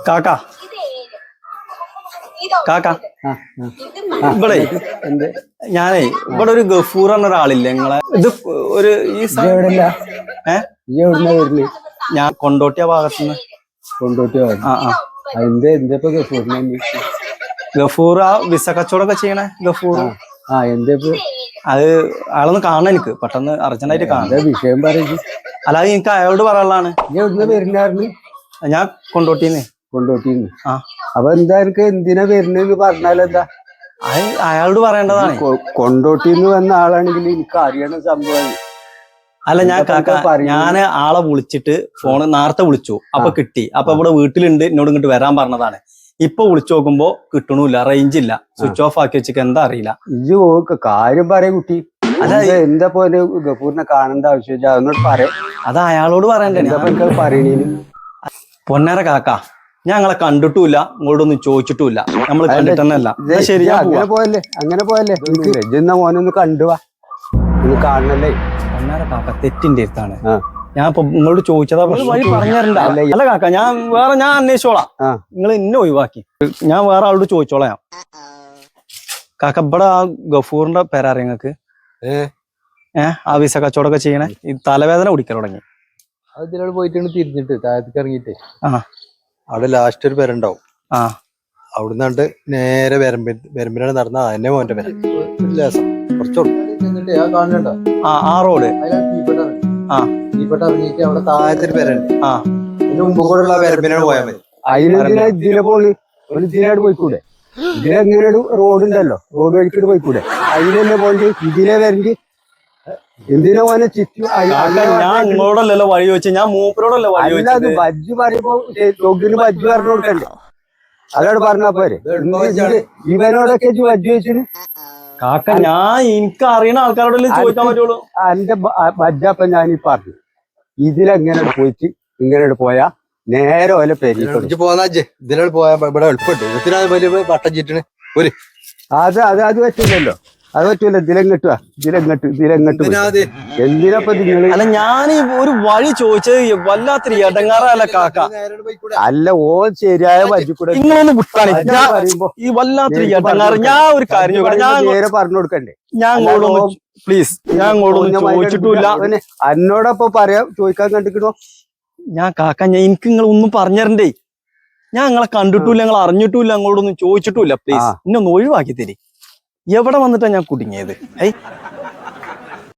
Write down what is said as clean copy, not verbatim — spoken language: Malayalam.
കാക്ക കാക്ക ഇവിടെ ഞാനേ ഇവിടെ ഒരു ഗഫൂർ എന്ന ഒരാളില്ലേ നിങ്ങളെ ഇത് ഒരു ഈ ഞാൻ കൊണ്ടോട്ടിയ ഭാഗത്തുനിന്ന് ഗഫൂർ ആ വിസ കച്ചവടമൊക്കെ ചെയ്യണേ ഗഫൂർ അത് അയാളൊന്ന് കാണാൻ എനിക്ക് പെട്ടെന്ന് അർജന്റായിട്ട് കാണാൻ വിഷയം പറയുന്നത്. അല്ലാതെ എനിക്ക് അയാളോട് പറയാനുള്ളതാണ്. ഞാൻ കൊണ്ടോട്ടിന്ന്. ആ അപ്പൊ എന്താ എനിക്ക് എന്തിനാ വരുന്നെന്ന് പറഞ്ഞാലെന്താ അയാളോട് പറയേണ്ടതാണ്. കൊണ്ടോട്ടിന്ന് വന്ന ആളാണെങ്കിൽ എനിക്ക് അറിയണ സംഭവം. അല്ല ഞാന് ആളെ വിളിച്ചിട്ട് ഫോണ് നേരത്തെ വിളിച്ചു, അപ്പൊ കിട്ടി. അപ്പൊ ഇവിടെ വീട്ടിലുണ്ട്, എന്നോട് ഇങ്ങോട്ട് വരാൻ പറഞ്ഞതാണ്. ഇപ്പൊ വിളിച്ചു നോക്കുമ്പോ കിട്ടണില്ല, റേഞ്ച് ഇല്ല, സ്വിച്ച് ഓഫ് ആക്കി വെച്ചിട്ട് എന്താ അറിയില്ല. ഇജ്ജ് കാര്യം പറയാ കുട്ടി. അല്ല എന്താ പോലെ ഗഫൂറിനെ കാണേണ്ട ആവശ്യം അതൊന്നോട് പറയാം. അത് അയാളോട് പറയണ്ടേ പറയണേന്. പൊന്നേര കാക്ക, ഞങ്ങളെ കണ്ടിട്ടുമില്ല, ഇങ്ങോട്ടൊന്നും ചോദിച്ചിട്ടുമില്ല, നമ്മള് കണ്ടിട്ടല്ല. ശരി, അങ്ങനെ പോയല്ലേ ഇജ്ജെന്നാ മോനൊന്ന് കണ്ടുവാ, ഒന്ന് കാണണല്ലേ. പൊന്നേര കാക്ക തെറ്റിന്റെ അടുത്താണ്. ഞാൻ ഇപ്പൊ നിങ്ങളോട് ചോദിച്ചതാ, വഴി പറഞ്ഞിരണ്ട. അല്ല കാക്ക, ഞാൻ അന്വേഷിച്ചോളാം. നിങ്ങൾ ഇന്നെ ഒഴിവാക്കി, ഞാൻ വേറെ ആളോട് ചോദിച്ചോളാം. കാക്ക ഇവിടെ ആ ഗഫൂറിന്റെ പേരറിയ നിങ്ങക്ക്? ആ വിസ കച്ചവടമൊക്കെ ചെയ്യണേ, ഈ തലവേദന കുടിക്കാൻ തുടങ്ങി. അതിനോട് പോയിട്ട് തിരിഞ്ഞിട്ട് താഴത്തേക്ക് ഇറങ്ങിയിട്ട് അവിടെ ലാസ്റ്റ് ഒരു പേരുണ്ടാവും. അവിടുന്ന് നേരെ വരമ്പിനാണ് നടന്ന അതന്നെ മോന്റെ പേര്. കുറച്ചോളൂ ആ റോഡ് ഇറങ്ങിയിട്ട് അവിടെ താഴത്തെ ഒരു പേരുണ്ട്. അതിന് മുമ്പ് കൂടെ ഉള്ള വരമ്പിനാണ് പോയാൽ മതി. ഇതിനെ പോണ് ഇതിനായിട്ട് പോയിക്കൂടെ? ഇതിലെങ്ങനെ റോഡ് ഉണ്ടല്ലോ, റോഡ് വഴിക്കിട്ട് പോയിക്കൂടെ? അതിലെന്നെ പോണ്ട് ഇതിലെ വരണ്ടി. എന്തിനാ മോനെ ചുറ്റും? ഞാൻ നിങ്ങളോടല്ലോ വഴി ചോദിച്ചു, ഞാൻ മൂപ്പരോടല്ലോ വഴി ചോദിച്ചത്. ബജ്ജ് പറയുമ്പോ തൊഗിന് ബജ്ജ് പറഞ്ഞു കൊടുക്കണ്ടേ? അതോട് പറഞ്ഞാ പോരെ. ഇവനോടൊക്കെ ബജ്ജ് വെച്ചിന് കാക്ക. ഞാൻ എനിക്ക് അറിയണ ആൾക്കാരോടല്ലേ ചോദിക്കാൻ പറ്റുള്ളൂ. എന്റെ ബജ്ജപ്പ ഞാനീ പറഞ്ഞു, ഇതിലെങ്ങനെ പോയിട്ട് ഇങ്ങനെ പോയാ നേരെ പോലെ പെരി പോന്നാ ഇതിലോട് പോയാ ഇവിടെ എളുപ്പമുണ്ട്. ഇതിനാ വട്ടം ചീറ്റണ് ഒരു അത് പറ്റില്ലല്ലോ. അത് പറ്റൂല. ഇതിലെങ്ങട്ട് എന്തിനപ്പൊ നിങ്ങള്? അല്ല, ഞാൻ ഒരു വഴി ചോദിച്ചത് വല്ലാത്തൊരു ഇടങ്ങാറല്ല കാക്ക. അല്ല, ഓ ശരിയായ വഴി കൂടെ ഇങ്ങനൊന്ന് വിട്ടാണ് ഈ വല്ലാത്തൊരു ഇടങ്ങാറ്. ഞാൻ ഒരു കാര്യം നേരെ പറഞ്ഞു കൊടുക്കണ്ടേ? പ്ലീസ്, ഞാൻ ചോദിച്ചിട്ടില്ല. എന്നോടൊപ്പൊ പറയാ ചോദിക്കാൻ കണ്ടിക്കണോ? ഞാൻ കാക്ക, എനിക്ക് നിങ്ങൾ ഒന്നും പറഞ്ഞിരണ്ടേ. ഞാൻ നിങ്ങളെ കണ്ടിട്ടില്ല, നിങ്ങൾ അറിഞ്ഞിട്ടില്ല, നിങ്ങളോടൊന്നും ചോദിച്ചിട്ടില്ല. പ്ലീസ്, ഇന്നൊന്ന് ഒഴിവാക്കി തരി. എവിടെ വന്നിട്ടാ ഞാൻ കുടുങ്ങിയത്?